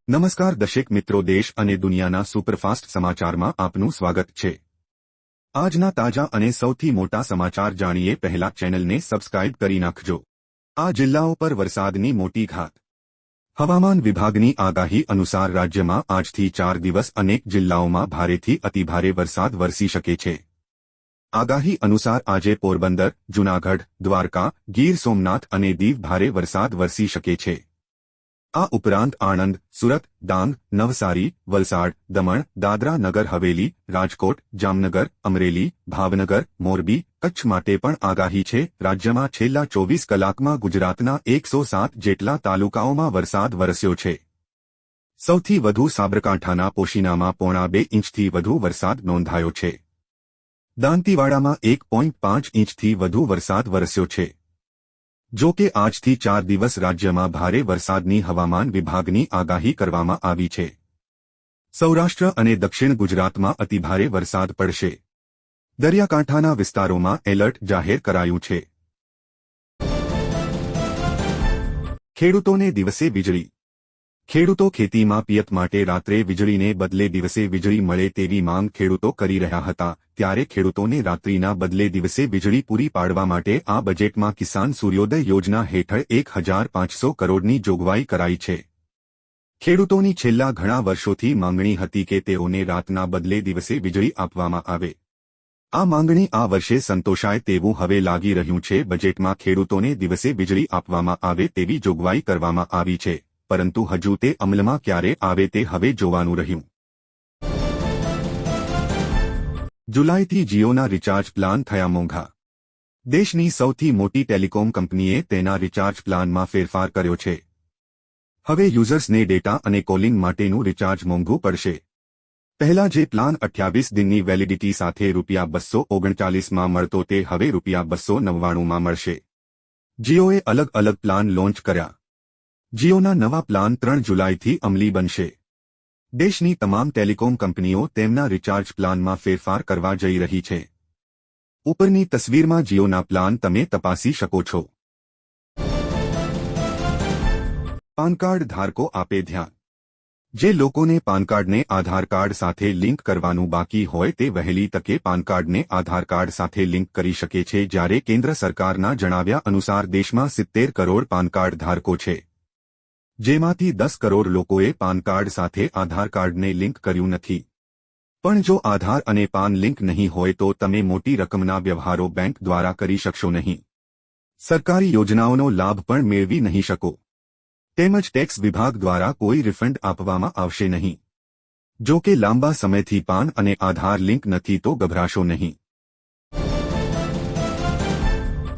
નમસ્કાર દર્શક મિત્રો, દેશ અને દુનિયાના સુપરફાસ્ટ સમાચારમાં આપનું સ્વાગત છે। આજના તાજા અને સૌથી મોટા સમાચાર જાણીએ પહેલા ચેનલને સબસ્ક્રાઇબ કરી નાખજો। આ જિલ્લાઓ પર વરસાદની મોટી ઘાત। હવામાન વિભાગની આગાહી અનુસાર રાજ્યમાં આજથી 4 દિવસ અનેક જિલ્લાઓમાં ભારેથી અતિભારે વરસાદ વરસી શકે છે। આગાહી અનુસાર આજે પોરબંદર, જૂનાગઢ, દ્વારકા, ગીર સોમનાથ અને દીવ ભારે વરસાદ વરસી શકે છે। આ ઉપરાંત આણંદ, સુરત, ડાંગ, નવસારી, વલસાડ, દમણ, દાદરા નગર હવેલી, રાજકોટ, જામનગર, અમરેલી, ભાવનગર, મોરબી, કચ્છ માટે પણ આગાહી છે। રાજ્યમાં છેલ્લા 24 કલાકમાં ગુજરાતના 107 જેટલા તાલુકાઓમાં વરસાદ વરસ્યો છે। સૌથી વધુ સાબરકાંઠાના પોશીનામાં 1.5 ઇંચથી વધુ વરસાદ નોંધાયો છે। દાંતીવાડામાં 1.5 ઇંચથી વધુ વરસાદ વરસ્યો છે। જો કે આજથી 4 દિવસ રાજ્યમાં ભારે વરસાદની હવામાન વિભાગની આગાહી કરવામાં આવી છે। સૌરાષ્ટ્ર અને દક્ષિણ ગુજરાતમાં અતિભારે વરસાદ પડશે। દરિયાકાંઠાના વિસ્તારોમાં એલર્ટ જાહેર કરાયું છે। ખેડૂતોને દિવસે વીજળી। ખેડૂતો ખેતીમાં પિયત માટે રાત્રે વીજળીને બદલે દિવસે વીજળી મળે તેવી માંગ ખેડૂતો કરી રહ્યા હતા, ત્યારે ખેડૂતોને રાત્રિના બદલે દિવસે વીજળી પૂરી પાડવા માટે આ બજેટમાં કિસાન સૂર્યોદય યોજના હેઠળ 1500 કરોડની જોગવાઈ કરાઈ છે। ખેડૂતોની છેલ્લા ઘણા વર્ષોથી માંગણી હતી કે તેઓને રાતના બદલે દિવસે વીજળી આપવામાં આવે। આ માંગણી આ વર્ષે સંતોષાય તેવું હવે લાગી રહ્યું છે। બજેટમાં ખેડૂતોને દિવસે વીજળી આપવામાં આવે તેવી જોગવાઈ કરવામાં આવી છે, પરંતુ હજુ તે અમલમાં ક્યારે આવે તે હવે જોવાનું રહ્યું। જુલાઈથી જીઓના રિચાર્જ પ્લાન થયા મોંઘા। દેશની સૌથી મોટી ટેલિકોમ કંપનીએ તેના રિચાર્જ પ્લાનમાં ફેરફાર કર્યો છે। હવે યુઝર્સને ડેટા અને કોલિંગ માટેનું રિચાર્જ મોંઘું પડશે। પહેલા જે પ્લાન 28 દિનની વેલિડિટી સાથે ₹239માં મળતો તે હવે ₹299માં મળશે। જીઓએ અલગ અલગ પ્લાન લોન્ચ કર્યા। જીઓના નવા પ્લાન 3 જુલાઈથી અમલી બનશે। દેશની તમામ ટેલિકોમ કંપનીઓ તેમના રિચાર્જ પ્લાનમાં ફેરફાર કરવા જઈ રહી છે। ઉપરની તસવીરમાં જીઓના પ્લાન તમે તપાસી શકો છો। પાન કાર્ડ ધારકો આપે ધ્યાન। જે લોકોને પાન કાર્ડને આધાર કાર્ડ સાથે લિંક કરવાનું બાકી હોય તે વહેલી તકે પાન કાર્ડને આધાર કાર્ડ સાથે લિંક કરી શકે છે। જ્યારે કેન્દ્ર સરકારના જણાવ્યા અનુસાર દેશમાં 70 કરોડ પાન કાર્ડ ધારકો છે, જેમાંથી 10 કરોડ લોકોએ પાન કાર્ડ સાથે આધાર કાર્ડને લિંક કર્યું નથી। પણ જો આધાર અને પાન લિંક નહીં હોય તો તમે મોટી રકમના વ્યવહારો બેંક દ્વારા કરી શકશો નહીં। સરકારી યોજનાઓનો લાભ પણ મેળવી નહીં શકો। તેમજ ટેક્સ વિભાગ દ્વારા કોઈ રિફંડ આપવામાં આવશે નહીં। જો કે લાંબા સમયથી પાન અને આધાર લિંક નથી તો ગભરાશો નહીં।